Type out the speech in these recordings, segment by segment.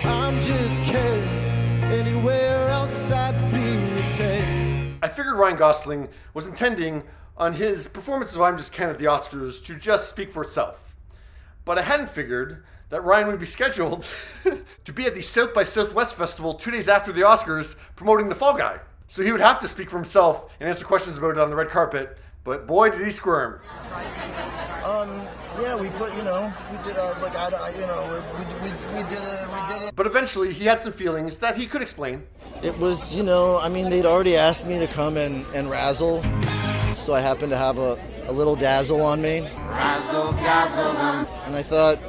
I'm just kidding. Anywhere else I'd be taken. I figured Ryan Gosling was intending on his performance of I'm Just Ken at the Oscars to just speak for itself. But I hadn't figured that Ryan would be scheduled to be at the South by Southwest Festival 2 days after the Oscars promoting The Fall Guy. So he would have to speak for himself and answer questions about it on the red carpet, but boy did he squirm. Yeah, we put, we did, we did it. But eventually he had some feelings that he could explain. It was, they'd already asked me to come and razzle, so I happened to have a little dazzle on me. Razzle dazzle them. And I thought,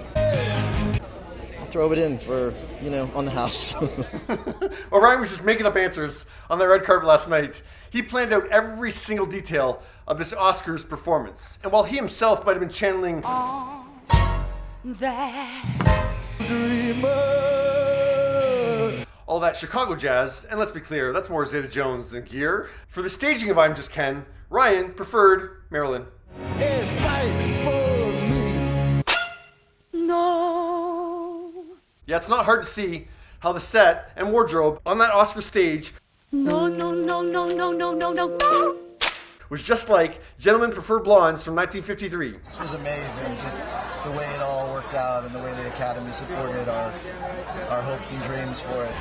I'll throw it in for, on the house. Well, Ryan was just making up answers on the red carpet last night. He planned out every single detail of this Oscars performance. And while he himself might have been channeling All that all that Chicago jazz, and let's be clear, that's more Zeta Jones than Gear. For the staging of I'm Just Ken, Ryan preferred Marilyn. And fight for me. no. Yeah, it's not hard to see how the set and wardrobe on that Oscar stage No, no, no, no, no, no, no, no, no. was just like Gentlemen Prefer Blondes from 1953. This was amazing, just the way it all worked out and the way the Academy supported our hopes and dreams for it.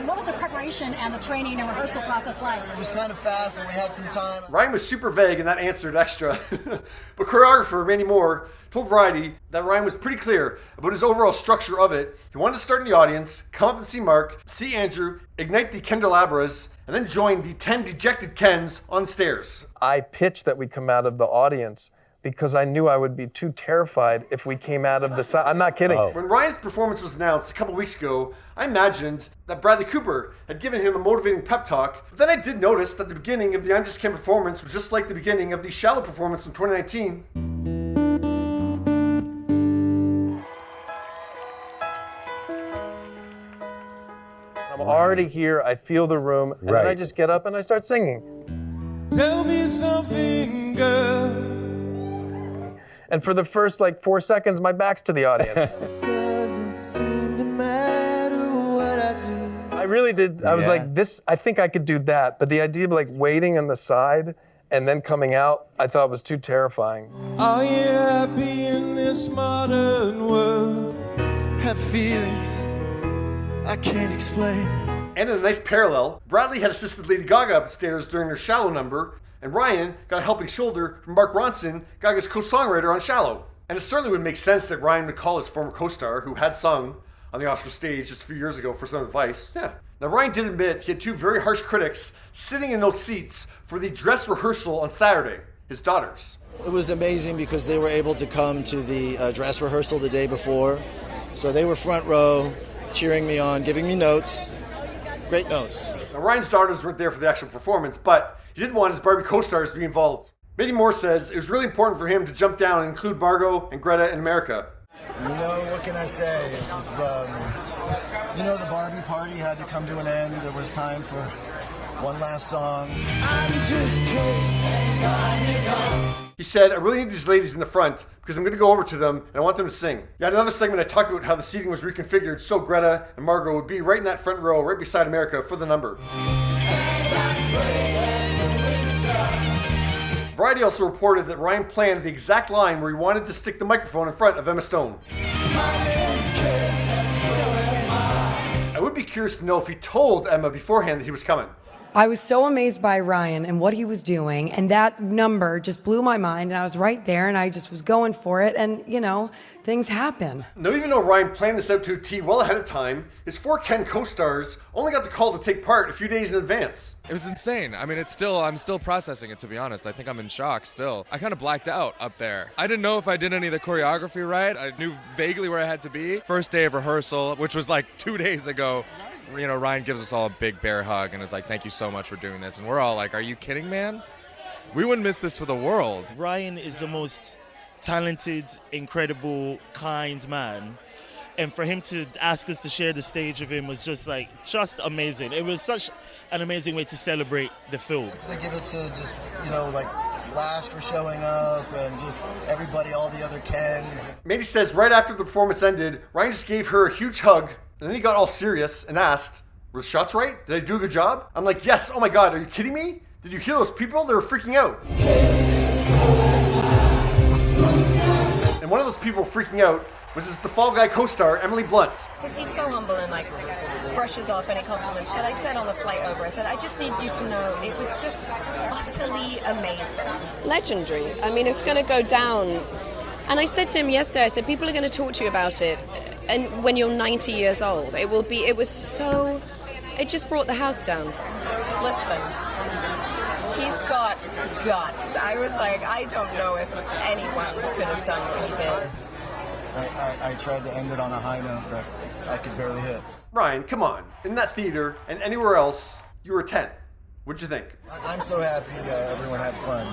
What was the preparation and the training and rehearsal process like? It was kind of fast, but we had some time. Ryan was super vague and that answered extra. But choreographer Manny Moore told Variety that Ryan was pretty clear about his overall structure of it. He wanted to start in the audience, come up and see Mark, see Andrew, ignite the candelabras, and then join the 10 dejected Kens on stairs. I pitched that we come out of the audience because I knew I would be too terrified if we came out of the side. I'm not kidding. When Ryan's performance was announced a couple weeks ago, I imagined that Bradley Cooper had given him a motivating pep talk. But then I did notice that the beginning of the I'm Just Ken performance was just like the beginning of the Shallow performance from 2019. I'm already here, I feel the room, and then I just get up and I start singing. Tell me something, girl. And for the first 4 seconds, my back's to the audience. Doesn't seem to matter what I do. I really did. I was like, this, I think I could do that. But the idea of waiting on the side and then coming out, I thought was too terrifying. Are you happy in this modern world? Have feelings I can't explain. And in a nice parallel, Bradley had assisted Lady Gaga upstairs during her Shallow number, and Ryan got a helping shoulder from Mark Ronson, Gaga's co-songwriter on Shallow. And it certainly would make sense that Ryan would call his former co-star, who had sung on the Oscar stage just a few years ago for some advice. Yeah. Now Ryan did admit he had two very harsh critics sitting in those seats for the dress rehearsal on Saturday, his daughters. It was amazing because they were able to come to the dress rehearsal the day before. So they were front row, cheering me on, giving me notes. Great notes. Now Ryan's daughters weren't there for the actual performance, but he didn't want his Barbie co-stars to be involved. Manny Moore says it was really important for him to jump down and include Margot and Greta and America. What can I say? It was, the Barbie party had to come to an end. There was time for one last song. I'm just kidding. He said, I really need these ladies in the front because I'm going to go over to them and I want them to sing. Yeah, in another segment I talked about how the seating was reconfigured so Greta and Margot would be right in that front row, right beside America for the number. Variety also reported that Ryan planned the exact line where he wanted to stick the microphone in front of Emma Stone. I would be curious to know if he told Emma beforehand that he was coming. I was so amazed by Ryan and what he was doing, and that number just blew my mind, and I was right there, and I just was going for it, and, things happen. Now, even though Ryan planned this out to a T well ahead of time, his four Ken co-stars only got the call to take part a few days in advance. It was insane. I mean, I'm still processing it, to be honest. I think I'm in shock still. I kind of blacked out up there. I didn't know if I did any of the choreography right. I knew vaguely where I had to be. First day of rehearsal, which was 2 days ago, Ryan gives us all a big bear hug and is like, thank you so much for doing this. And we're all like, are you kidding, man? We wouldn't miss this for the world. Ryan is the most talented, incredible, kind man. And for him to ask us to share the stage with him was just amazing. It was such an amazing way to celebrate the film. They give it to just, like Slash for showing up and just everybody, all the other Kens. Mandy says right after the performance ended, Ryan just gave her a huge hug, and then he got all serious and asked, were the shots right? Did I do a good job? I'm like, yes, oh my God, are you kidding me? Did you hear those people? They were freaking out. And one of those people freaking out was the Fall Guy co-star, Emily Blunt. Because he's so humble and brushes off any compliments. But I said on the flight over, I said, I just need you to know it was just utterly amazing. Legendary. I mean, it's going to go down. And I said to him yesterday, I said, people are going to talk to you about it. And when you're 90 years old, it just brought the house down. Listen, he's got guts. I was like, I don't know if anyone could have done what he did. I tried to end it on a high note that I could barely hit. Ryan, come on. In that theater and anywhere else, you were 10. What'd you think? I'm so happy everyone had fun.